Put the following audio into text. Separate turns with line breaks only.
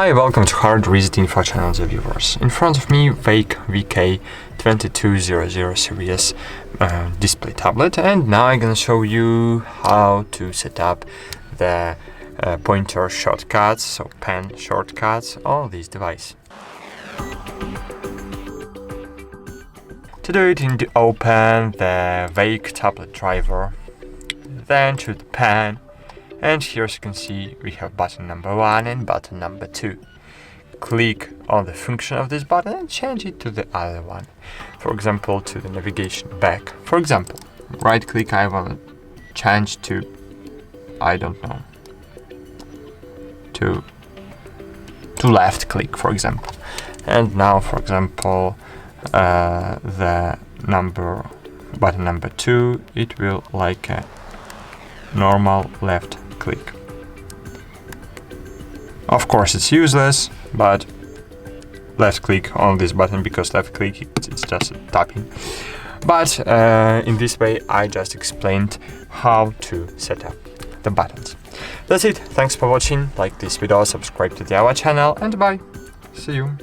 Hi, welcome to HardReset.Info channel, viewers. In front of me, Veikk VK2200 series display tablet, and now I'm gonna show you how to set up the pointer shortcuts, so pen shortcuts on this device. To do it, you need to open the Veikk tablet driver, then choose the pen. And here, as you can see, we have button number 1 and button number 2. Click on the function of this button and change it to the other one. For example, to the navigation back. For example, right click, I want to change to, I don't know, to left click, for example. And now, for example, the button number 2, it will like a normal left click. Of course it's useless, but left click on this button, because left click it's just tapping. But in this way I just explained how to set up the buttons. That's it. Thanks for watching. Like this video, subscribe to our channel, and bye. See you.